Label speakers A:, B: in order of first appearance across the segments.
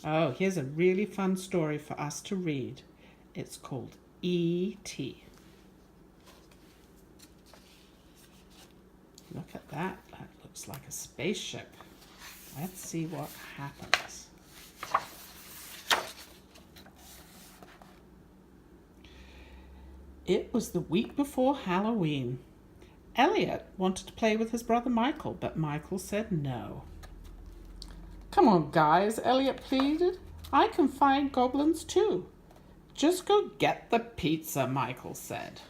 A: Oh, here's a really fun story for us to read. It's called E.T. Look at that. That looks like a spaceship. Let's see what happens. It was the week before Halloween. Elliot wanted to play with his brother Michael, but Michael said no. Come on, guys, Elliot pleaded. I can find goblins too. Just go get the pizza, Michael said.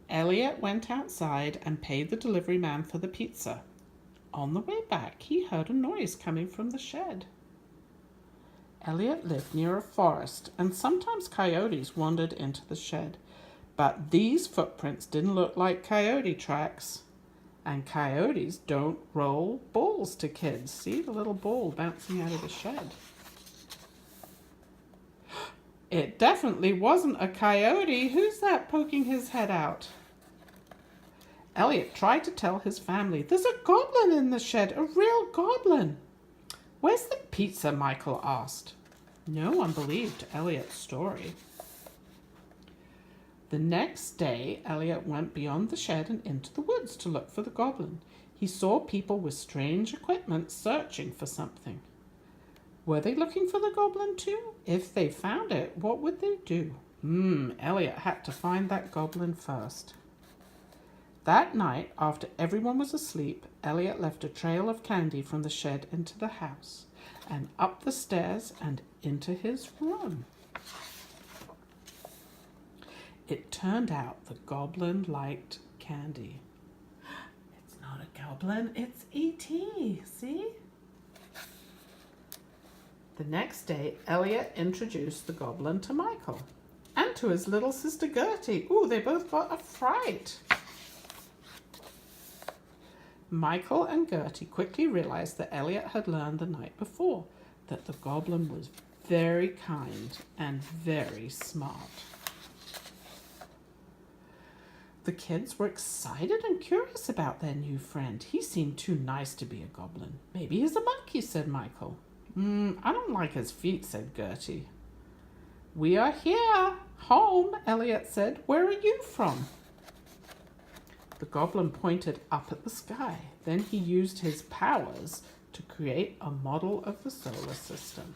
A: Elliot went outside and paid the delivery man for the pizza. On the way back, he heard a noise coming from the shed. Elliot lived near a forest, and sometimes coyotes wandered into the shed. But these footprints didn't look like coyote tracks. And coyotes don't roll balls to kids. See the little ball bouncing out of the shed. It definitely wasn't a coyote. Who's that poking his head out? Elliot tried to tell his family, there's a goblin in the shed, a real goblin. Where's the pizza? Michael asked. No one believed Elliot's story. The next day, Elliot went beyond the shed and into the woods to look for the goblin. He saw people with strange equipment searching for something. Were they looking for the goblin too? If they found it, what would they do? Elliot had to find that goblin first. That night, after everyone was asleep, Elliot left a trail of candy from the shed into the house, and up the stairs and into his room. It turned out the goblin liked candy. It's not a goblin, it's E.T., see? The next day, Elliot introduced the goblin to Michael and to his little sister Gertie. Ooh, they both got a fright. Michael and Gertie quickly realized that Elliot had learned the night before that the goblin was very kind and very smart. The kids were excited and curious about their new friend. He seemed too nice to be a goblin. Maybe he's a monkey, said Michael. I don't like his feet, said Gertie. We are here, home, Elliot said. Where are you from? The goblin pointed up at the sky. Then he used his powers to create a model of the solar system.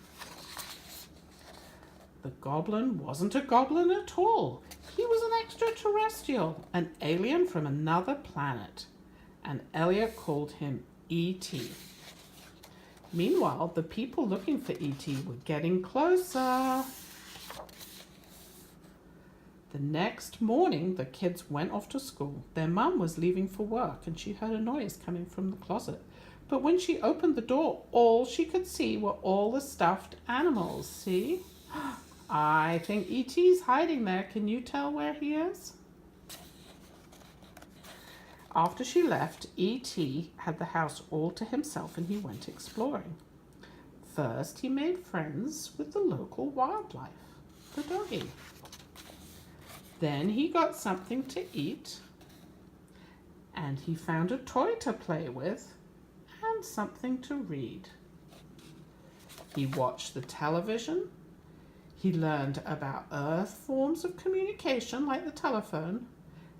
A: The goblin wasn't a goblin at all. He was an extraterrestrial, an alien from another planet, and Elliot called him E.T. Meanwhile, the people looking for E.T. were getting closer. The next morning, the kids went off to school. Their mum was leaving for work, and she heard a noise coming from the closet. But when she opened the door, all she could see were all the stuffed animals. See? I think E.T.'s hiding there. Can you tell where he is? After she left, E.T. had the house all to himself and he went exploring. First, he made friends with the local wildlife, the doggy. Then he got something to eat and he found a toy to play with and something to read. He watched the television. He learned about Earth forms of communication like the telephone,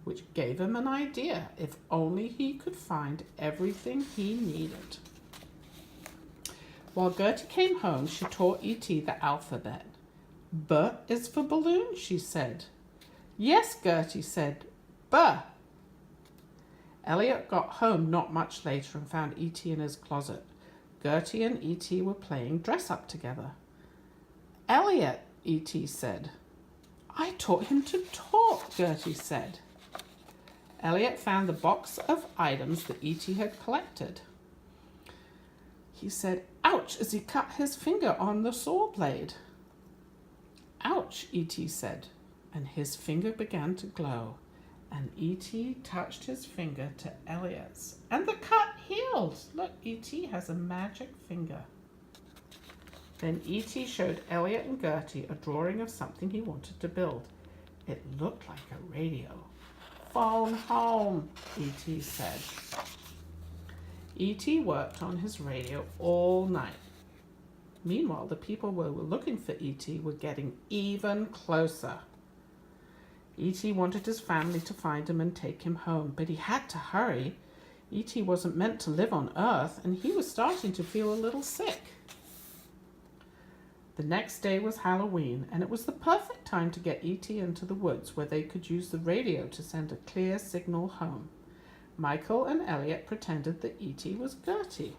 A: which gave him an idea if only he could find everything he needed. While Gertie came home, she taught E.T. the alphabet. B is for balloon, she said. Yes, Gertie said, B. Elliot got home not much later and found E.T. in his closet. Gertie and E.T. were playing dress-up together. Elliot, E.T. said. I taught him to talk, Gertie said. Elliot found the box of items that E.T. had collected. He said, ouch, as he cut his finger on the saw blade. Ouch, E.T. said, and his finger began to glow. And E.T. touched his finger to Elliot's, and the cut healed. Look, E.T. has a magic finger. Then E.T. showed Elliot and Gertie a drawing of something he wanted to build. It looked like a radio. Phone home, E.T. said. E.T. worked on his radio all night. Meanwhile, the people who were looking for E.T. were getting even closer. E.T. wanted his family to find him and take him home, but he had to hurry. E.T. wasn't meant to live on Earth, and he was starting to feel a little sick. The next day was Halloween, and it was the perfect time to get E.T. into the woods where they could use the radio to send a clear signal home. Michael and Elliot pretended that E.T. was Gertie,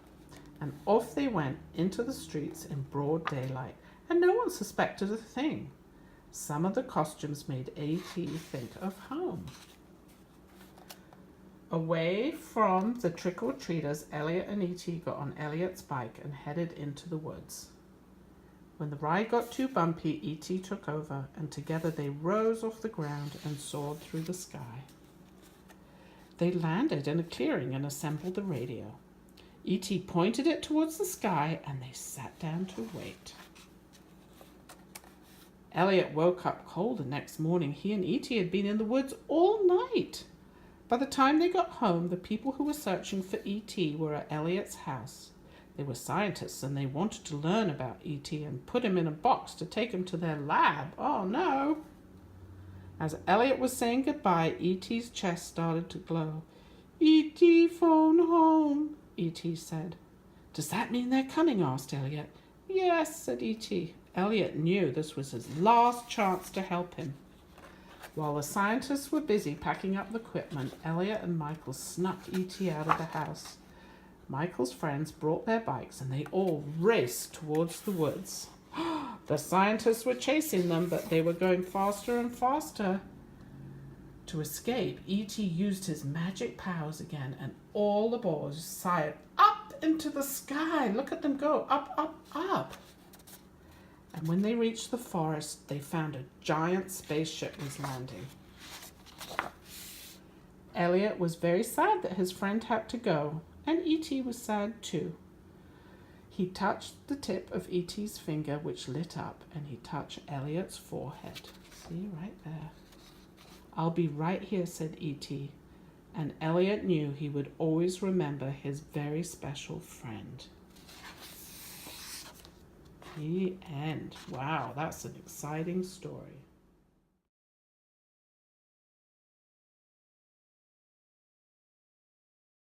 A: and off they went into the streets in broad daylight, and no one suspected a thing. Some of the costumes made E.T. think of home. Away from the trick-or-treaters, Elliot and E.T. got on Elliot's bike and headed into the woods. When the ride got too bumpy, E.T. took over, and together they rose off the ground and soared through the sky. They landed in a clearing and assembled the radio. E.T. pointed it towards the sky, and they sat down to wait. Elliot woke up cold the next morning. He and E.T. had been in the woods all night. By the time they got home, the people who were searching for E.T. were at Elliot's house. They were scientists, and they wanted to learn about E.T. and put him in a box to take him to their lab. Oh, no! As Elliot was saying goodbye, E.T.'s chest started to glow. "E.T. phone home," E.T. said. "Does that mean they're coming?" asked Elliot. "Yes," said E.T. Elliot knew this was his last chance to help him. While the scientists were busy packing up the equipment, Elliot and Michael snuck E.T. out of the house. Michael's friends brought their bikes, and they all raced towards the woods. The scientists were chasing them, but they were going faster and faster. To escape, E.T. used his magic powers again, and all the boys sighed up into the sky. Look at them go, up, up, up. And when they reached the forest, they found a giant spaceship was landing. Elliot was very sad that his friend had to go, and E.T. was sad too. He touched the tip of E.T.'s finger, which lit up, and he touched Elliot's forehead. See, right there. "I'll be right here," said E.T., and Elliot knew he would always remember his very special friend. The end. Wow, that's an exciting story.